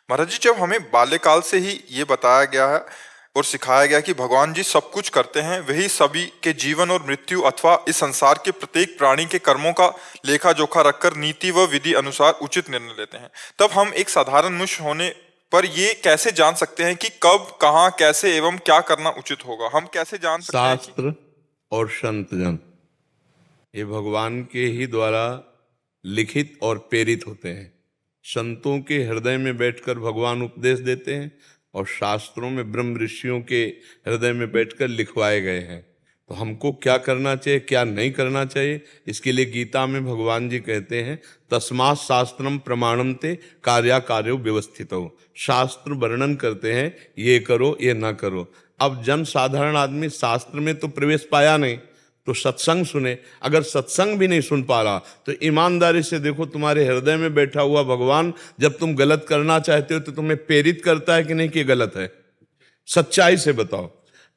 महाराज जी, जब हमें बाल्यकाल से ही ये बताया गया है और सिखाया गया कि भगवान जी सब कुछ करते हैं, वही सभी के जीवन और मृत्यु अथवा इस संसार के प्रत्येक प्राणी के कर्मों का लेखा जोखा रखकर नीति व विधि अनुसार उचित निर्णय लेते हैं, तब हम एक साधारण मनुष्य होने पर ये कैसे जान सकते हैं कि कब, कहाँ, कैसे एवं क्या करना उचित होगा? हम कैसे जान सकते हैं कि शास्त्र और संतजन ये भगवान के ही द्वारा लिखित और प्रेरित होते हैं। संतों के हृदय में बैठकर भगवान उपदेश देते हैं और शास्त्रों में ब्रह्म ऋषियों के हृदय में बैठकर लिखवाए गए हैं। तो हमको क्या करना चाहिए, क्या नहीं करना चाहिए, इसके लिए गीता में भगवान जी कहते हैं, तस्मात् शास्त्रम प्रमाणम ते कार्याकार्यो व्यवस्थितो। शास्त्र वर्णन करते हैं ये करो ये ना करो। अब जन साधारण आदमी शास्त्र में तो प्रवेश पाया नहीं, तो सत्संग सुने। अगर सत्संग भी नहीं सुन पा रहा तो ईमानदारी से देखो, तुम्हारे हृदय में बैठा हुआ भगवान जब तुम गलत करना चाहते हो तो तुम्हें प्रेरित करता है कि नहीं कि गलत है? सच्चाई से बताओ।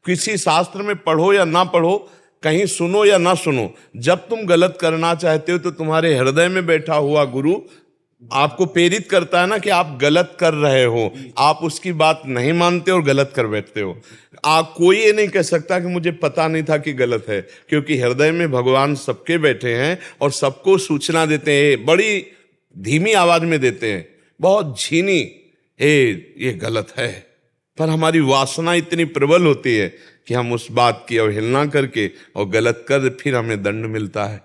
किसी शास्त्र में पढ़ो या ना पढ़ो, कहीं सुनो या ना सुनो, जब तुम गलत करना चाहते हो तो तुम्हारे हृदय में बैठा हुआ गुरु आपको प्रेरित करता है ना कि आप गलत कर रहे हो। आप उसकी बात नहीं मानते और गलत कर बैठते हो। आप कोई ये नहीं कह सकता कि मुझे पता नहीं था कि गलत है, क्योंकि हृदय में भगवान सबके बैठे हैं और सबको सूचना देते हैं। बड़ी धीमी आवाज में देते हैं, बहुत झीनी, हे ये गलत है। पर हमारी वासना इतनी प्रबल होती है कि हम उस बात की अवहेलना करके और गलत कर फिर हमें दंड मिलता है।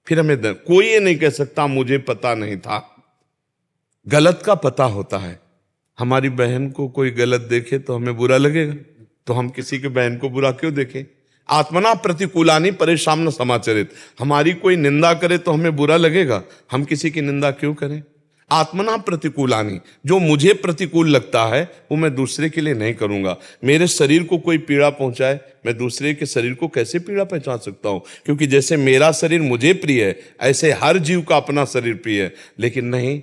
फिर हमें कोई ये नहीं कह सकता मुझे पता नहीं था। गलत का पता होता है। हमारी बहन को कोई गलत देखे तो हमें बुरा लगेगा, तो हम किसी के बहन को बुरा क्यों देखें? आत्मना प्रतिकूलानी परेशान न समाचरित। हमारी कोई निंदा करे तो हमें बुरा लगेगा, हम किसी की निंदा क्यों करें? आत्मना प्रतिकूलानी, जो मुझे प्रतिकूल लगता है वो मैं दूसरे के लिए नहीं करूंगा। मेरे शरीर को कोई पीड़ा पहुंचाए, मैं दूसरे के शरीर को कैसे पीड़ा पहुंचा सकता हूं? क्योंकि जैसे मेरा शरीर मुझे प्रिय है, ऐसे हर जीव का अपना शरीर प्रिय है। लेकिन नहीं,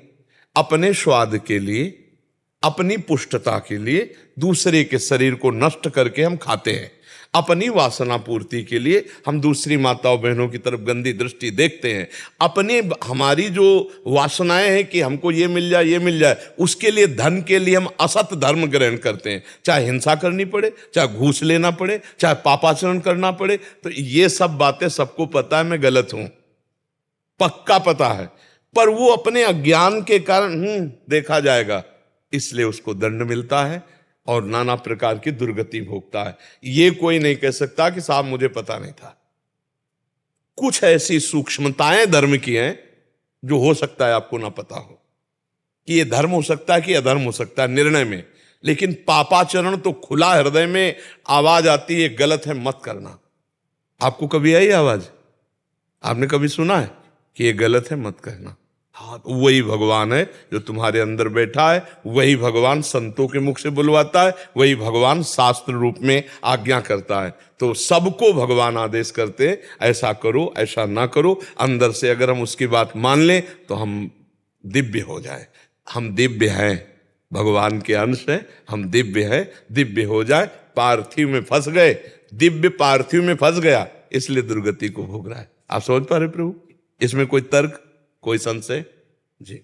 अपने स्वाद के लिए, अपनी पुष्टता के लिए दूसरे के शरीर को नष्ट करके हम खाते हैं। अपनी वासना पूर्ति के लिए हम दूसरी माताओं बहनों की तरफ गंदी दृष्टि देखते हैं। अपने हमारी जो वासनाएं हैं कि हमको ये मिल जाए ये मिल जाए, उसके लिए, धन के लिए हम असत धर्म ग्रहण करते हैं। चाहे हिंसा करनी पड़े, चाहे घूस लेना पड़े, चाहे पापाचरण करना पड़े। तो ये सब बातें सबको पता है मैं गलत हूं, पक्का पता है, पर वो अपने अज्ञान के कारण देखा जाएगा, इसलिए उसको दंड मिलता है और नाना प्रकार की दुर्गति भोगता है। ये कोई नहीं कह सकता कि साहब मुझे पता नहीं था। कुछ ऐसी सूक्ष्मताएं धर्म की हैं जो हो सकता है आपको ना पता हो, कि ये धर्म हो सकता है कि अधर्म हो सकता है निर्णय में। लेकिन पापाचरण तो खुला हृदय में आवाज आती है, गलत है मत करना। आपको कभी आई आवाज? आपने कभी सुना है कि ये गलत है मत करना? हाँ, तो वही भगवान है जो तुम्हारे अंदर बैठा है। वही भगवान संतों के मुख से बुलवाता है, वही भगवान शास्त्र रूप में आज्ञा करता है। तो सबको भगवान आदेश करते हैं, ऐसा करो ऐसा ना करो। अंदर से अगर हम उसकी बात मान लें तो हम दिव्य हो जाए। हम दिव्य हैं, भगवान के अंश हैं, हम दिव्य हैं। दिव्य हो जाए। पार्थिव में फंस गए, दिव्य पार्थिव में फंस गया, इसलिए दुर्गति को भोग रहा है। आप समझ पा रहे प्रभु? इसमें कोई तर्क, कोई संशय? जी।